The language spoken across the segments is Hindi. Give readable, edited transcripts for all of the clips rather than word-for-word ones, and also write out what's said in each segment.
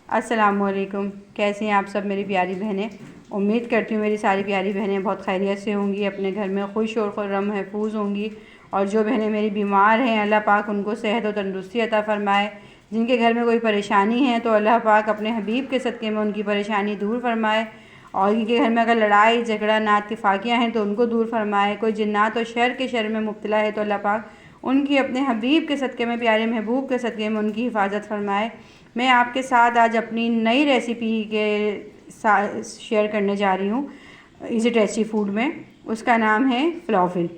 अस्सलामुअलैकुम। कैसी हैं आप सब मेरी प्यारी बहनें। उम्मीद करती हूँ मेरी सारी प्यारी बहनें बहुत खैरियत से होंगी, अपने घर में खुश और खुर्रम महफूज होंगी। और जो बहनें मेरी बीमार हैं, अल्लाह पाक उनको सेहत और तंदुरुस्ती अता फ़रमाए। जिनके घर में कोई परेशानी है तो अल्लाह पाक अपने हबीब के सदक़े में उनकी परेशानी दूर फ़रमाए। और जिनके घर में अगर लड़ाई झगड़ा नाइत्तेफ़ाकियाँ हैं तो उनको दूर फ़रमाए। कोई जिन्नात और शर के शर में मुब्तला है तो अल्लाह पाक उनकी अपने हबीब के सदक़े में, प्यारे महबूब के सदक़े में उनकी हिफाजत फ़रमाए। मैं आपके साथ आज अपनी नई रेसिपी के साथ शेयर करने जा रही हूँ इजी टेस्टी फूड में। उसका नाम है फ़लाफ़िल,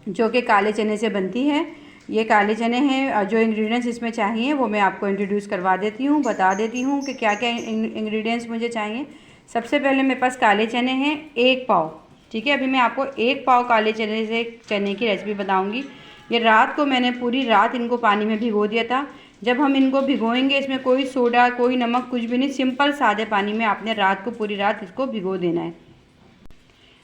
जो कि काले चने से बनती है। ये काले चने हैं। जो इंग्रेडिएंट्स इसमें चाहिए वो मैं आपको इंट्रोड्यूस करवा देती हूँ, बता देती हूँ कि क्या क्या इंग्रेडिएंट्स मुझे चाहिए। सबसे पहले मेरे पास काले चने हैं 1 पाव। ठीक है, अभी मैं आपको 1 पाव काले चने की रेसिपी बताऊँगी। ये रात को मैंने पूरी रात इनको पानी में भिगो दिया था। जब हम इनको भिगोएंगे इसमें कोई सोडा कोई नमक कुछ भी नहीं, सिंपल सादे पानी में आपने रात को पूरी रात इसको भिगो देना है।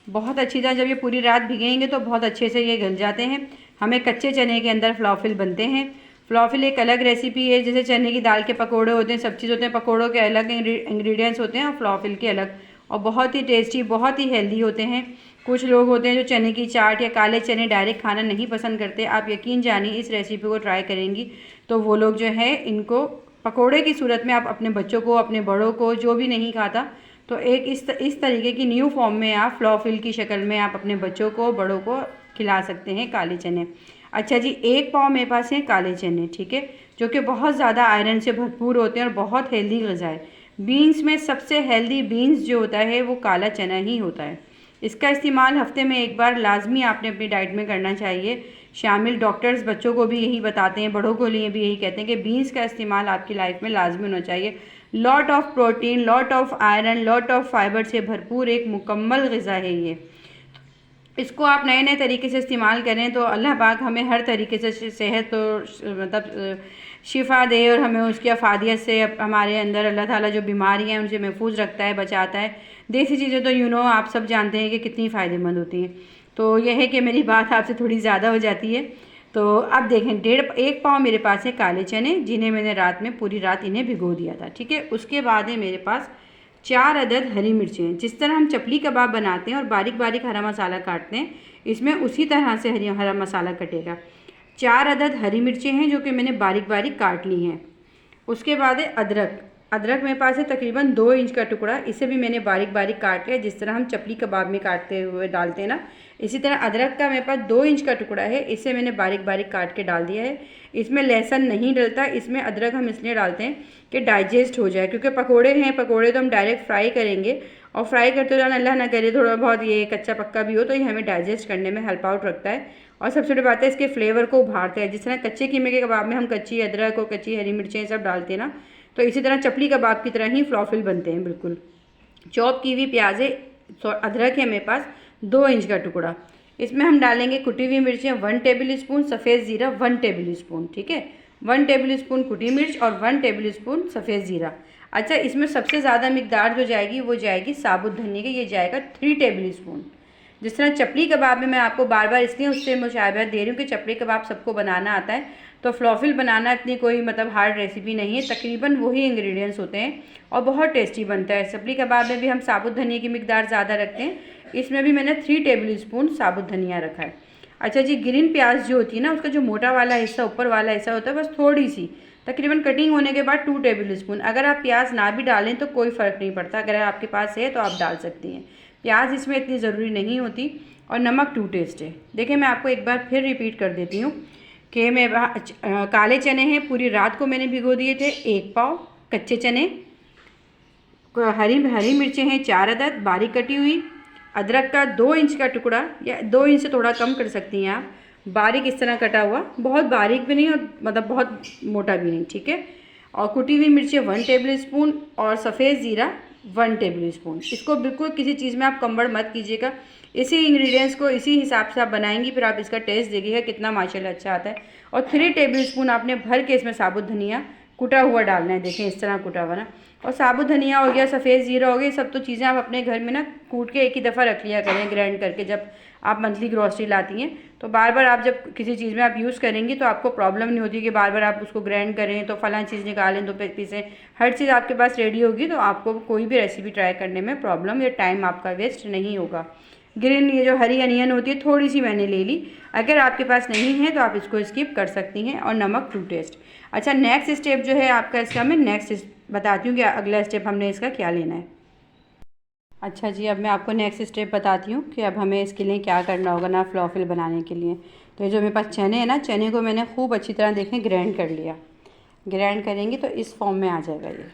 बहुत अच्छी तरह जब ये पूरी रात भिगेंगे तो बहुत अच्छे से ये गल जाते हैं। हमें कच्चे चने के अंदर फ़लाफ़िल बनते हैं। फ़लाफ़िल एक अलग रेसिपी है, जैसे चने की दाल के पकोड़े होते हैं, सब चीज़ होते हैं, पकोड़ों के अलग इंग्रेडिएंट्स होते हैं और फ़लाफ़िल के अलग, और बहुत ही टेस्टी बहुत ही हेल्दी होते हैं। कुछ लोग होते हैं जो चने की चाट या काले चने डायरेक्ट खाना नहीं पसंद करते। आप यकीन जानिए इस रेसिपी को ट्राई करेंगी तो वो लोग जो है इनको पकोड़े की सूरत में आप अपने बच्चों को, अपने बड़ों को, जो भी नहीं खाता, तो एक इस तरीके की न्यू फॉर्म में आप फ़लाफ़िल की शक्ल में आप अपने बच्चों को, बड़ों को खिला सकते हैं काले चने। अच्छा जी, 1 पाव मेरे पास हैं काले चने, ठीक है, जो कि बहुत ज़्यादा आयरन से भरपूर होते हैं और बहुत हेल्दी ग़िज़ा है। बीन्स में सबसे हेल्दी बीन्स जो होता है वो काला चना ही होता है। इसका इस्तेमाल हफ्ते में 1 बार लाजमी आपने अपनी डाइट में करना चाहिए शामिल। डॉक्टर्स बच्चों को भी यही बताते हैं, बड़ों को लिए भी यही कहते हैं कि बीन्स का इस्तेमाल आपकी लाइफ में लाजमी होना चाहिए। Lot of protein, lot of iron, lot of fibre से भरपूर एक मुकम्मल ग़िज़ा है ये। इसको आप नए नए तरीके से इस्तेमाल करें तो अल्लाह पाक हमें हर तरीके से सेहत और मतलब शिफा दे, और हमें उसकी अफादियत से हमारे अंदर अल्लाह ताला जो बीमारियाँ हैं उनसे महफूज रखता है, बचाता है। देसी चीज़ें तो आप सब जानते हैं कि कितनी फ़ायदेमंद होती हैं। तो यह है कि मेरी बात आपसे थोड़ी ज़्यादा हो जाती है। तो अब देखें 1 पाव मेरे पास है काले चने, जिन्हें मैंने रात में पूरी रात इन्हें भिगो दिया था। ठीक है, उसके बाद है मेरे पास 4 अदद हरी मिर्चें। जिस तरह हम चपली कबाब बनाते हैं और बारीक बारीक हरा मसाला काटते हैं, इसमें उसी तरह से हरा मसाला कटेगा। 4 अदद हरी मिर्चें हैं जो कि मैंने बारीक बारीक काट ली हैं। उसके बाद है अदरक। अदरक मेरे पास है तकरीबन 2 इंच का टुकड़ा, इसे भी मैंने बारीक बारीक काट लिया। जिस तरह हम चपली कबाब में काटते हुए डालते हैं ना, इसी तरह अदरक का मेरे पास 2 इंच का टुकड़ा है, इसे मैंने बारीक बारीक काट के डाल दिया है। इसमें लहसुन नहीं डलता, इसमें अदरक हम इसलिए डालते हैं कि डाइजेस्ट हो जाए, क्योंकि पकोड़े हैं, पकोड़े तो हम डायरेक्ट फ्राई करेंगे और फ्राई करते दौरान अल्लाह ना करे थोड़ा बहुत ये कच्चा पक्का भी हो तो ये हमें डाइजेस्ट करने में हेल्प आउट रखता है। और सबसे बड़ी बात है इसके फ्लेवर को उभारता है। जिस तरह कच्चे कीमे के कबाब में हम कच्ची अदरक और कच्ची हरी मिर्चें सब डालते हैं ना, तो इसी तरह चपली कबाब की तरह ही फ़लाफ़िल बनते हैं बिल्कुल। चॉप की हुई प्याज है, अदरक है मेरे पास 2 इंच का टुकड़ा। इसमें हम डालेंगे कुटी हुई मिर्चें 1 टेबल स्पून, सफ़ेद ज़ीरा 1 टेबल स्पून, ठीक है, 1 टेबल स्पून कुटी मिर्च और 1 टेबल स्पून सफ़ेद ज़ीरा। अच्छा, इसमें सबसे ज़्यादा मिकदार जो जाएगी वो जाएगी साबुत धनिया की, ये जाएगा 3 टेबल स्पून। जिस तरह चपली कबाब में मैं आपको बार बार इसलिए उससे मुशावरत दे रही हूँ कि चपली कबाब सबको बनाना आता है, तो फ़लाफ़िल बनाना इतनी कोई मतलब हार्ड रेसिपी नहीं है, तकरीबन वही इंग्रेडिएंट्स होते हैं और बहुत टेस्टी बनता है। चपली कबाब में भी हम साबुत धनिया की मिकदार ज़्यादा रखते हैं, इसमें भी मैंने 3 टेबल स्पून साबुत धनिया रखा है। अच्छा जी, ग्रीन प्याज जो होती है ना, उसका जो मोटा वाला हिस्सा, ऊपर वाला हिस्सा होता है, बस थोड़ी सी तकरीबन कटिंग होने के बाद 2 टेबल स्पून। अगर आप प्याज ना भी डालें तो कोई फ़र्क नहीं पड़ता, अगर आपके पास है तो आप डाल सकती हैं। प्याज इसमें इतनी ज़रूरी नहीं होती। और नमक टू टेस्ट है। देखिए, मैं आपको एक बार फिर रिपीट कर देती हूँ कि मैं काले चने हैं पूरी रात को मैंने भिगो दिए थे 1 पाव, कच्चे चने, हरी मिर्चें हैं 4 अदद बारीक कटी हुई, अदरक का 2 इंच का टुकड़ा या 2 इंच से थोड़ा कम कर सकती हैं आप, बारीक इस तरह कटा हुआ, बहुत बारीक भी नहीं और मतलब बहुत मोटा भी नहीं, ठीक है, और कुटी हुई मिर्चें 1 टेबल स्पून और सफ़ेद ज़ीरा 1 टेबल स्पून। इसको बिल्कुल किसी चीज़ में आप कम्बड़ मत कीजिएगा, इसी इंग्रेडिएंट्स को इसी हिसाब से आप बनाएंगी, फिर आप इसका टेस्ट देखिएगा कितना माशाल्लाह अच्छा आता है। और 3 टेबल स्पून आपने भर के इसमें साबुत धनिया कुटा हुआ डालना है, देखें इस तरह कुटा हुआ ना। और साबुत धनिया हो गया, सफ़ेद ज़ीरा हो गया, सब तो चीज़ें आप अपने घर में ना कूट के एक ही दफ़ा रख लिया करें ग्राइंड करके। जब आप मंथली ग्रॉसरी लाती हैं तो बार बार आप जब किसी चीज़ में आप यूज़ करेंगी तो आपको प्रॉब्लम नहीं होती कि बार बार आप उसको ग्राइंड करें तो फलां चीज़ निकालें तो पीसें। हर चीज़ आपके पास रेडी होगी तो आपको कोई भी रेसिपी ट्राई करने में प्रॉब्लम या टाइम आपका वेस्ट नहीं होगा। ग्रीन ये जो हरी अनियन होती है थोड़ी सी मैंने ले ली, अगर आपके पास नहीं है तो आप इसको स्किप कर सकती हैं। और नमक टू टेस्ट। अच्छा, नेक्स्ट स्टेप जो है आपका इसका, मैं नेक्स्ट बताती हूँ कि अगला स्टेप हमने इसका क्या लेना है। अच्छा जी, अब मैं आपको नेक्स्ट स्टेप बताती हूँ कि अब हमें इसके लिए क्या करना होगा ना फ्लॉफिल बनाने के लिए। तो ये जो मेरे पास चने हैं ना, चने को मैंने खूब अच्छी तरह देखें ग्राइंड कर लिया। ग्राइंड करेंगे तो इस फॉर्म में आ जाएगा ये।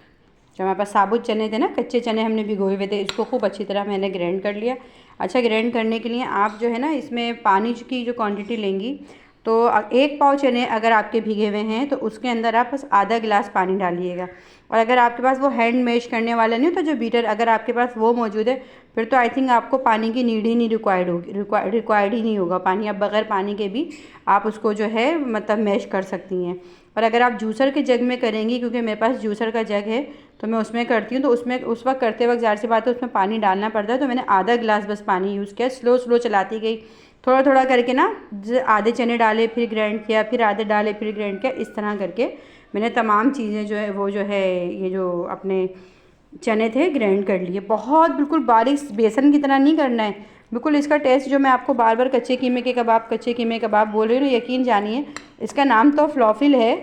जो हमारे पास साबुत चने थे ना, कच्चे चने हमने भिगोए हुए थे, इसको खूब अच्छी तरह मैंने ग्राइंड कर लिया। अच्छा, ग्राइंड करने के लिए आप जो है ना इसमें पानी की जो क्वांटिटी लेंगी, तो 1 पाव चने अगर आपके भीगे हुए हैं तो उसके अंदर आप बस आधा गिलास पानी डालिएगा। और अगर आपके पास वो हैंड मैश करने वाला नहीं होता जो बीटर, अगर आपके पास वो मौजूद है फिर तो आई थिंक आपको पानी की नीड ही नहीं रिक्वायर्ड ही नहीं होगा पानी। आप बग़ैर पानी के भी आप उसको जो है मतलब मैश कर सकती हैं। और अगर आप जूसर के जग में करेंगी, क्योंकि मेरे पास जूसर का जग है तो मैं उसमें करती हूँ, तो उसमें उस वक्त करते वक्त ज़ाहिर सी बात है उसमें पानी डालना पड़ता है। तो मैंने आधा गिलास बस पानी यूज़ किया, स्लो चलाती गई, थोड़ा थोड़ा करके ना। आधे चने डाले फिर ग्राइंड किया, फिर आधे डाले फिर ग्राइंड किया, इस तरह करके मैंने तमाम चीज़ें जो है वो जो है ये जो अपने चने थे ग्राइंड कर लिए। बहुत बिल्कुल बारीक बेसन की तरह नहीं करना है, बिल्कुल इसका टेस्ट जो मैं आपको बार बार कच्चे कीमे कबाब बोल रही हूँ, यकीन जानिए इसका नाम तो फ्लॉफिल है,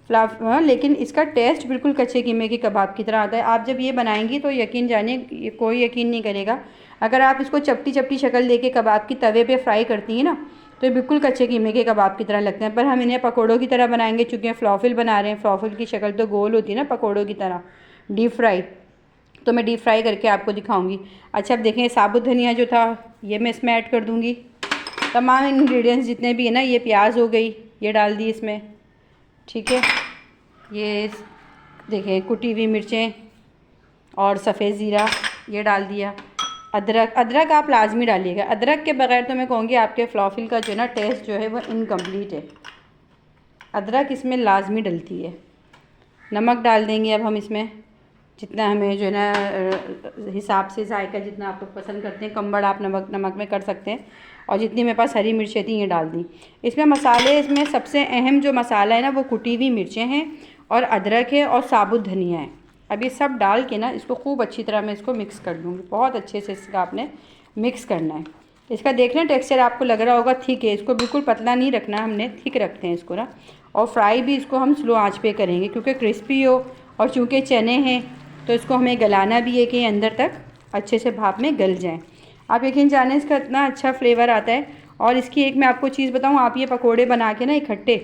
लेकिन इसका टेस्ट बिल्कुल कच्चे कीमे के कबाब की तरह आता है। आप जब ये बनाएंगी तो यकीन जानिए कोई यकीन नहीं करेगा। अगर आप इसको चपटी चपटी शक्ल देके कबाब की तवे पे फ्राई करती हैं ना तो ये बिल्कुल कच्चे कीमे के कबाब की तरह लगते हैं। पर हम इन्हें पकौड़ों की तरह बनाएंगे, चूँकि फ्लॉफिल बना रहे हैं। फ्लॉफिल की शक्ल तो गोल होती है ना पकौड़ों की तरह, डीप फ्राई। तो मैं डीप फ्राई करके आपको दिखाऊंगी। अच्छा, अब देखें साबुत धनिया जो था ये मैं इसमें ऐड कर दूँगी। तमाम इंग्रेडिएंट्स जितने भी है ना, ये प्याज हो गई, ये डाल दी इसमें, ठीक है। ये देखें कुटी हुई मिर्चें और सफ़ेद ज़ीरा ये डाल दिया। अदरक आप लाजमी डालिएगा, अदरक के बगैर तो मैं कहूँगी आपके फ्लॉफिल का जो है ना टेस्ट जो है वो इनकम्प्लीट है। अदरक इसमें लाजमी डलती है। नमक डाल देंगे अब हम इसमें, जितना हमें जो है ना हिसाब से जायका जितना आप लोग पसंद करते हैं, कम बढ़ आप नमक में कर सकते हैं। और जितनी मेरे पास हरी मिर्चें थी ये डाल दी। इसमें मसाले, इसमें सबसे अहम जो मसाला है ना वो कुटी हुई मिर्चें हैं और अदरक है और साबुत धनिया है। अब ये सब डाल के ना इसको खूब अच्छी तरह मैं इसको मिक्स कर दूँगी। बहुत अच्छे से इसका आपने मिक्स करना है। इसका देखना टेक्सचर आपको लग रहा होगा ठीक है, इसको बिल्कुल पतला नहीं रखना, हमने ठीक रखते हैं इसको ना। और फ्राई भी इसको हम स्लो आंच पे करेंगे क्योंकि क्रिस्पी हो, और चूँकि चने हैं तो इसको हमें गलाना भी है कि अंदर तक अच्छे से भाप में गल जाएँ। आप यकीन जाने इसका इतना अच्छा फ्लेवर आता है। और इसकी एक मैं आपको चीज़ बताऊँ, आप ये पकोड़े बना के ना इकट्ठे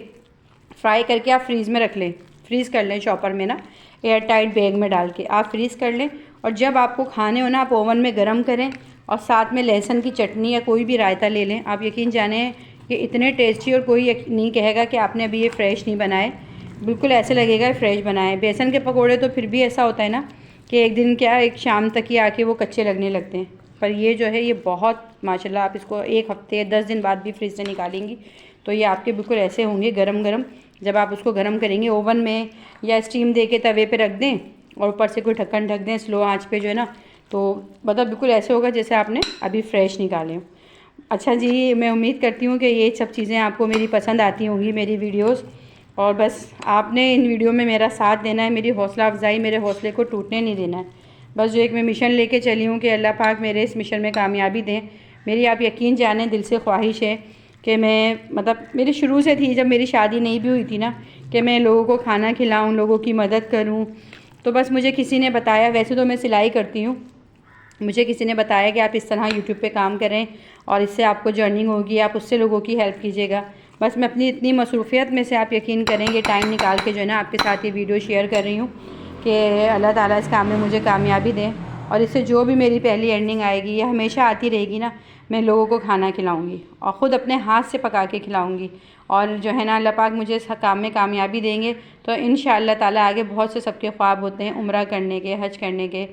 फ्राई करके आप फ्रीज़ में रख लें, फ्रीज़ कर लें चॉपर में ना, एयर टाइट बैग में डाल के आप फ्रीज़ कर लें। और जब आपको खाने हो ना आप ओवन में गरम करें और साथ में लहसुन की चटनी या कोई भी रायता ले लें। आप यकीन जाने कि इतने टेस्टी, और कोई नहीं कहेगा कि आपने अभी ये फ्रेश नहीं बनाए, बिल्कुल ऐसे लगेगा फ्रेश बनाए। बेसन के पकोड़े तो फिर भी ऐसा होता है ना कि एक दिन क्या एक शाम तक ही आके वो कच्चे लगने लगते हैं, पर ये जो है ये बहुत माशाल्लाह, आप इसको 1 हफ्ते 10 दिन बाद भी फ्रिज से निकालेंगी तो ये आपके बिल्कुल ऐसे होंगे गरम गरम। जब आप उसको गरम करेंगे ओवन में या स्टीम दे के तवे पे रख दें और ऊपर से कोई ढक्कन ढक दें स्लो आंच पे जो है ना, तो मतलब बिल्कुल ऐसे होगा जैसे आपने अभी फ्रेश निकाले। अच्छा जी, मैं उम्मीद करती हूँ कि ये सब चीज़ें आपको मेरी पसंद आती होंगी, मेरी वीडियोज़। और बस आपने इन वीडियो में मेरा साथ देना है, मेरी हौसला अफजाई, मेरे हौसले को टूटने नहीं देना है। बस जो एक मैं मिशन लेके चली हूँ कि अल्लाह पाक मेरे इस मिशन में कामयाबी दें। मेरी आप यकीन जाने दिल से ख्वाहिश है कि मैं मतलब मेरी शुरू से थी, जब मेरी शादी नहीं भी हुई थी ना, कि मैं लोगों को खाना खिलाऊँ, लोगों की मदद करूँ। तो बस मुझे किसी ने बताया, वैसे तो मैं सिलाई करती हूँ, मुझे किसी ने बताया कि आप इस तरह यूट्यूब पे काम करें और इससे आपको जर्निंग होगी, आप उससे लोगों की हेल्प कीजिएगा। बस मैं अपनी इतनी मसरूफ़ियत में से आप यकीन करेंगे टाइम निकाल के जो है ना आपके साथ ये वीडियो शेयर कर रही हूँ कि अल्लाह ताला इस काम में मुझे कामयाबी दें। और इससे जो भी मेरी पहली अर्निंग आएगी ये हमेशा आती रहेगी ना, मैं लोगों को खाना खिलाऊँगी और ख़ुद अपने हाथ से पका के खिलाऊँगी। और जो है ना अल्लाह पाक मुझे इस काम में कामयाबी देंगे तो इंशाअल्लाह ताला आगे बहुत से सबके ख्वाब होते हैं उम्रा करने के, हज करने के।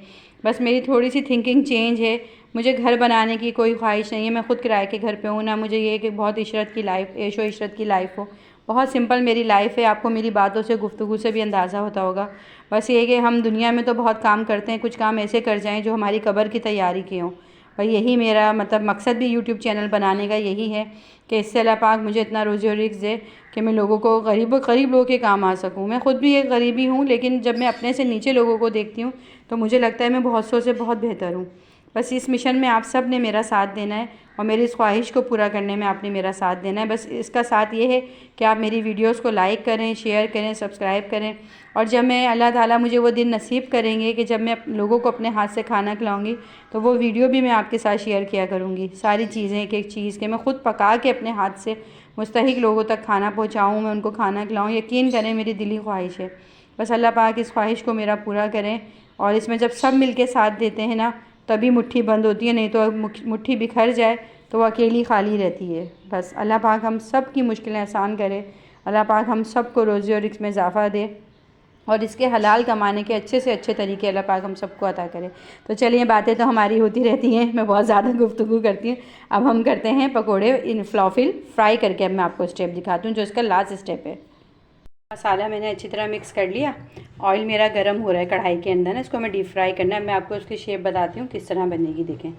बस मेरी थोड़ी सी थिंकिंग चेंज है। मुझे घर बनाने की कोई ख्वाहिश नहीं है, मैं ख़ुद किराए के घर पे हूँ ना, मुझे ये कि बहुत इशरत की लाइफ, ऐशो इशरत की लाइफ हो। बहुत सिंपल मेरी लाइफ है, आपको मेरी बातों से, गुफ्तगू से भी अंदाज़ा होता होगा। बस ये कि हम दुनिया में तो बहुत काम करते हैं, कुछ काम ऐसे कर जाएं जो हमारी कब्र की तैयारी के हों। और यही मेरा मतलब मकसद भी यूट्यूब चैनल बनाने का यही है कि इससे अल्लाह पाक मुझे इतना रोज़ी और रिज़्क़ दे कि मैं लोगों को गरीब लोगों के काम आ सकूँ। मैं ख़ुद भी एक गरीबी हूँ, लेकिन जब मैं अपने से नीचे लोगों को देखती हूँ तो मुझे लगता है मैं बहुत सौ से बहुत बेहतर हूँ। बस इस मिशन में आप सब ने मेरा साथ देना है और मेरी इस ख्वाहिश को पूरा करने में आपने मेरा साथ देना है। बस इसका साथ ये है कि आप मेरी वीडियोस को लाइक करें, शेयर करें, सब्सक्राइब करें। और जब मैं अल्लाह ताला मुझे वो दिन नसीब करेंगे कि जब मैं लोगों को अपने हाथ से खाना खिलाऊँगी तो वो वीडियो भी मैं आपके साथ शेयर किया करूँगी। सारी चीज़ें एक एक चीज़ के मैं ख़ुद पका के अपने हाथ से मुस्तहिक लोगों तक खाना पहुँचाऊँ, मैं उनको खाना खिलाऊँ। यकीन करें मेरी दिली ख्वाहिश है। बस अल्लाह पाक इस ख्वाहिश को मेरा पूरा करें। और इसमें जब सब मिल के साथ देते हैं ना तभी मुट्ठी बंद होती है, नहीं तो मुट्ठी बिखर जाए तो वो अकेली खाली रहती है। बस अल्लाह पाक हम सब की मुश्किलें आसान करे। अल्लाह पाक हम सब को रोज़ी और रिज़्क़ में इजाफ़ा दे और इसके हलाल कमाने के अच्छे से अच्छे तरीके अल्लाह पाक हम सबको अता करे। तो चलिए, बातें तो हमारी होती रहती हैं, मैं बहुत ज़्यादा गुफ्तगू करती हूँ। अब हम करते हैं पकोड़े इन फ्लॉफिल फ्राई करके। अब मैं आपको स्टेप दिखाती हूँ जो इसका लास्ट स्टेप है। मसाला मैंने अच्छी तरह मिक्स कर लिया। ऑयल मेरा गर्म हो रहा है कढ़ाई के अंदर ना, इसको मैं डीप फ्राई करना है। मैं आपको उसकी शेप बताती हूँ किस तरह बनेगी। देखें,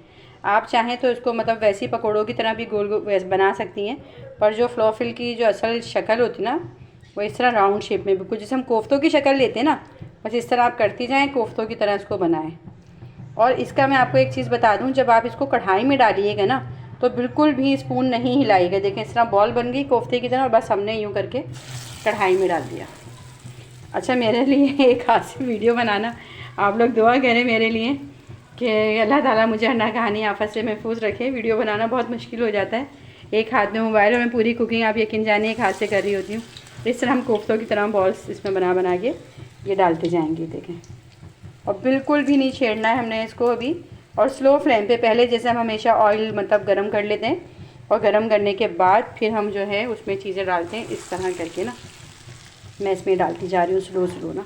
आप चाहें तो इसको मतलब वैसी पकौड़ों की तरह भी गोल गोल बना सकती हैं, पर जो फ्लॉफिल की जो असल शक्ल होती है ना वो इस तरह राउंड शेप में, बिल्कुल जैसे हम कोफ्तों की शक्ल लेते हैं ना, बस इस तरह आप करती जाएँ, कोफ्तों की तरह इसको बनाएँ। और इसका मैं आपको एक चीज़ बता दूँ, जब आप इसको कढ़ाई में डालिएगा ना तो बिल्कुल भी स्पून नहीं हिलाइएगा। देखें, इस तरह बॉल बन गई कोफ्ते की तरह और बस हमने यूँ करके कढ़ाई में डाल दिया। अच्छा, मेरे लिए एक हाथ से वीडियो बनाना, आप लोग दुआ करें मेरे लिए कि अल्लाह ताला मुझे हर कहानी आफत से महफूज रखे। वीडियो बनाना बहुत मुश्किल हो जाता है, एक हाथ में मोबाइल और मैं पूरी कुकिंग आप यकीन जानिए एक हाथ से कर रही होती हूँ। इस तरह हम कोफ्तों की तरह बॉल्स इसमें बना के ये डालते जाएंगे। देखें, और बिल्कुल भी नहीं छेड़ना है हमने इसको अभी, और स्लो फ्लेम पे पहले जैसे हम हमेशा ऑयल मतलब गर्म कर लेते हैं और गर्म करने के बाद फिर हम जो है उसमें चीज़ें डालते हैं। इस तरह करके ना मैं इसमें डालती जा रही हूँ स्लो ना।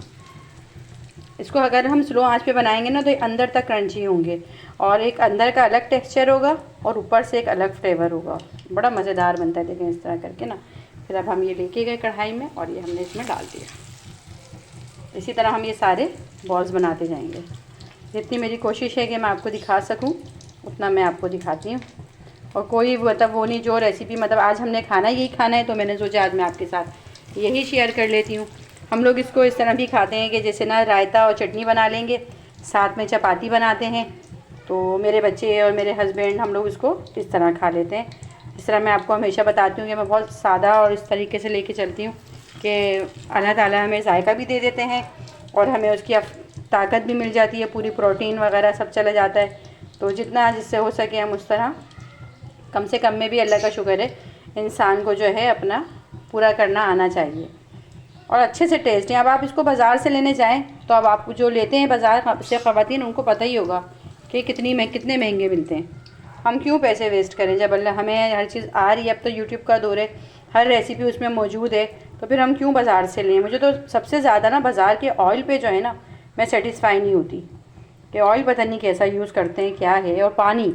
इसको अगर हम स्लो आंच पे बनाएंगे ना तो ये अंदर तक क्रंची होंगे और एक अंदर का अलग टेक्सचर होगा और ऊपर से एक अलग फ्लेवर होगा, बड़ा मज़ेदार बनता है। देखें इस तरह करके ना, फिर अब हम ये लेके गए कढ़ाई में और ये हमने इसमें डाल दिया। इसी तरह हम ये सारे बॉल्स बनाते जाएंगे। जितनी मेरी कोशिश है कि मैं आपको दिखा सकूं उतना मैं आपको दिखाती हूँ। और कोई मतलब वो नहीं जो रेसिपी मतलब आज हमने खाना यही खाना है तो मैंने सोचा आज मैं आपके साथ यही शेयर कर लेती हूँ। हम लोग इसको इस तरह भी खाते हैं कि जैसे ना रायता और चटनी बना लेंगे, साथ में चपाती बनाते हैं। तो मेरे बच्चे और मेरे हस्बैंड हम लोग इसको इस तरह खा लेते हैं। इस तरह मैं आपको हमेशा बताती हूँ कि मैं बहुत सादा और इस तरीके से लेके चलती हूँ कि अल्लाह ताला हमें जायका भी दे देते हैं और हमें उसकी ताकत भी मिल जाती है, पूरी प्रोटीन वगैरह सब चला जाता है। तो जितना जिससे हो सके हम उस तरह कम से कम में भी अल्लाह का शुक्र है, इंसान को जो है अपना पूरा करना आना चाहिए और अच्छे से टेस्ट है। अब आप इसको बाज़ार से लेने जाएं तो अब आप जो लेते हैं बाज़ार से ख़वातीन उनको पता ही होगा कि कितने महंगे मिलते हैं। हम क्यों पैसे वेस्ट करें जब अल्लाह हमें हर चीज़ आ रही है। अब तो यूट्यूब का दौर है, हर रेसिपी उसमें मौजूद है, तो फिर हम क्यों बाज़ार से लें। मुझे तो सबसे ज़्यादा ना बाज़ार के ऑयल पे जो है ना मैं सेटिस्फाई नहीं होती कि ऑयल पता नहीं कैसा यूज़ करते हैं क्या है। और पानी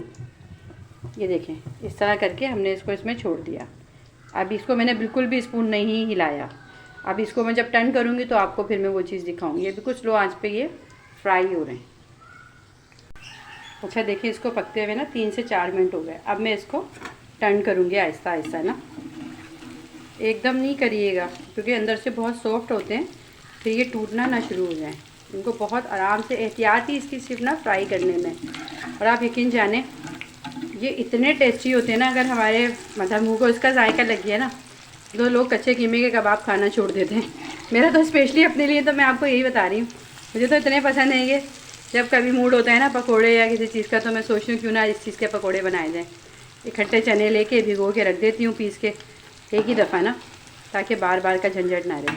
ये देखें इस तरह करके हमने इसको इसमें छोड़ दिया। अब इसको मैंने बिल्कुल भी स्पून नहीं हिलाया। अब इसको मैं जब टर्न करूँगी तो आपको फिर मैं वो चीज़ दिखाऊँगी। ये बिल्कुल स्लो आंच पे ये फ्राई हो रहे हैं। अच्छा देखिए, इसको पकते हुए ना 3 से 4 मिनट हो गए। अब मैं इसको टर्न करूँगी आहिस्ता आहिस्ता ना, एकदम नहीं करिएगा क्योंकि अंदर से बहुत सॉफ्ट होते हैं, फिर ये टूटना ना शुरू हो जाए। इनको बहुत आराम से एहतियात ही इसकी सिर्फ ना फ्राई करने में। और आप यकीन जाने ये इतने टेस्टी होते हैं ना, अगर हमारे मतलब मुँह को इसका जायका लग गया ना तो लोग कच्चे कीमे के कबाब खाना छोड़ देते हैं। मेरा तो स्पेशली अपने लिए तो मैं आपको यही बता रही हूँ, मुझे तो इतने पसंद है ये। जब कभी मूड होता है ना पकोड़े या किसी चीज़ का तो मैं सोचती हूँ क्यों ना इस चीज़ के पकोड़े बनाए जाएँ। इकट्ठे चने लेके भिगो के रख देती हूँ पीस के एक ही दफ़ा ना, ताकि बार बार का झंझट ना रहे।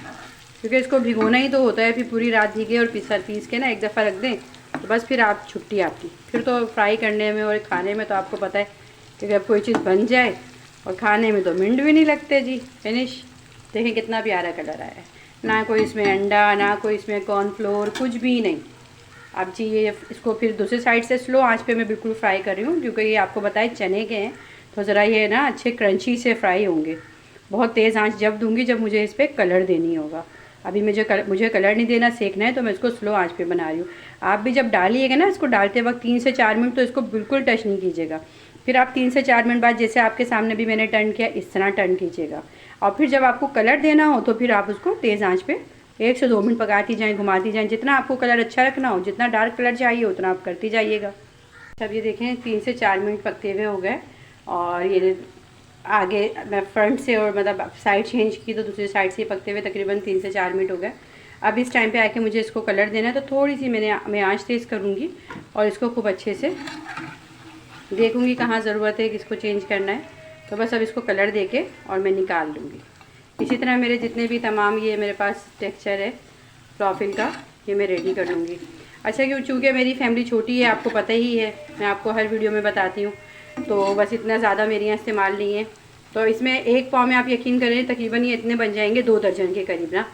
क्योंकि इसको भिगोना ही तो होता है, फिर पूरी रात भीगे और पीस के ना एक दफ़ा रख दें तो बस फिर आप छुट्टी आपकी। फिर तो फ्राई करने में और खाने में तो आपको पता है कि जब कोई चीज़ बन जाए और खाने में तो मिनट भी नहीं लगते जी, फिनिश। देखें कितना प्यारा कलर आया है, ना कोई इसमें अंडा ना कोई इसमें कॉर्नफ्लोर, कुछ भी नहीं। अब जी ये इसको फिर दूसरी साइड से स्लो आंच पे मैं बिल्कुल फ्राई कर रही हूँ क्योंकि ये आपको बताए चने के हैं तो ज़रा ये ना अच्छे क्रंची से फ्राई होंगे। बहुत तेज़ आंच जब दूंगी जब मुझे इस पर कलर देनी होगा। अभी मुझे कलर नहीं देना, सेकना है, तो मैं इसको स्लो आंच पे बना रही हूँ। आप भी जब डालिएगा ना, इसको डालते वक्त 3 से 4 मिनट तो इसको बिल्कुल टच नहीं कीजिएगा। फिर आप 3 से 4 मिनट बाद जैसे आपके सामने भी मैंने टर्न किया, इस तरह टर्न कीजिएगा। और फिर जब आपको कलर देना हो तो फिर आप उसको तेज़ आंच पे 1 से 2 मिनट पकाती जाएँ, घुमाती जाएँ। जितना आपको कलर अच्छा रखना हो, जितना डार्क कलर चाहिए उतना आप करती जाइएगा। अब ये देखें 3 से 4 मिनट पकते हुए हो गए, और ये आगे मैं फ्रंट से और मतलब साइड चेंज की तो दूसरी साइड से पकते हुए तकरीबन 3 से 4 मिनट हो गए। अब इस टाइम पे आके मुझे इसको कलर देना है, तो थोड़ी सी मैं आंच तेज़ करूँगी और इसको खूब अच्छे से देखूँगी कहाँ ज़रूरत है किसको चेंज करना है। तो बस अब इसको कलर दे के और मैं निकाल लूँगी। इसी तरह मेरे जितने भी तमाम ये मेरे पास टेक्सचर है फ्लॉफिल का, ये मैं रेडी कर लूँगी। अच्छा, चूँकि मेरी फैमिली छोटी है, आपको पता ही है, मैं आपको हर वीडियो में बताती हूँ, तो बस इतना ज़्यादा मेरे यहाँ इस्तेमाल नहीं है। तो इसमें एक पाव में आप यकीन करें तकरीबन ये इतने बन जाएंगे 2 दर्जन के करीब ना।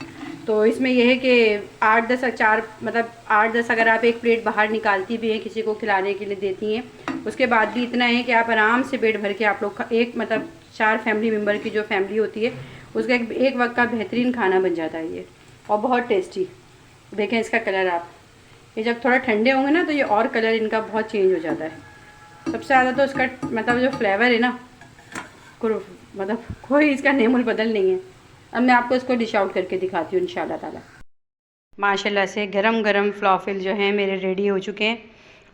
तो इसमें यह है कि 8-10 अगर आप एक प्लेट बाहर निकालती भी हैं, किसी को खिलाने के लिए देती हैं, उसके बाद भी इतना है कि आप आराम से पेट भर के आप लोग एक मतलब 4 फैमिली मेम्बर की जो फैमिली होती है उसका एक वक्त का बेहतरीन खाना बन जाता है ये, और बहुत टेस्टी। देखें इसका कलर आप, ये जब थोड़ा ठंडे होंगे ना तो ये और कलर इनका बहुत चेंज हो जाता है। सबसे ज़्यादा तो इसका मतलब जो फ्लेवर है ना, मतलब कोई इसका नेमुल बदल नहीं है। अब मैं आपको इसको डिश आउट करके दिखाती हूँ इंशाल्लाह ताला। माशाल्लाह से गरम गरम फ्लॉफिल जो हैं मेरे रेडी हो चुके हैं।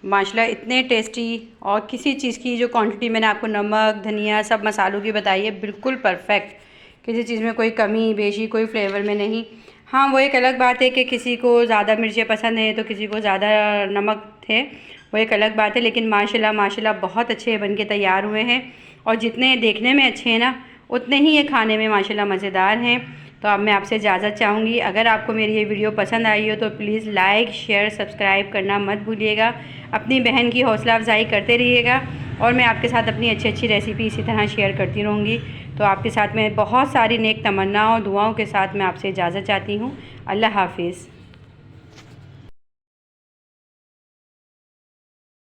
माशाल्लाह इतने टेस्टी, और किसी चीज़ की जो क्वांटिटी मैंने आपको नमक धनिया सब मसालों की बताई है बिल्कुल परफेक्ट, किसी चीज़ में कोई कमी बेशी कोई फ्लेवर में नहीं। हाँ, वो एक अलग बात है कि किसी को ज़्यादा मिर्चें पसंद है तो किसी को ज़्यादा नमक थे, वो एक अलग बात है। लेकिन माशाल्लाह बहुत अच्छे बन के तैयार हुए हैं, और जितने देखने में अच्छे हैं ना उतने ही ये खाने में माशाल्लाह मज़ेदार हैं। तो अब मैं आपसे इजाज़त चाहूँगी। अगर आपको मेरी ये वीडियो पसंद आई हो तो प्लीज़ लाइक शेयर सब्सक्राइब करना मत भूलिएगा। अपनी बहन की हौसला अफजाई करते रहिएगा, और मैं आपके साथ अपनी अच्छी रेसिपी इसी तरह शेयर करती रहूँगी। तो आपके साथ मैं बहुत सारी नेक तमन्नाओं दुआओं के साथ मैं आपसे इजाज़त चाहती हूँ। अल्लाह हाफिज़।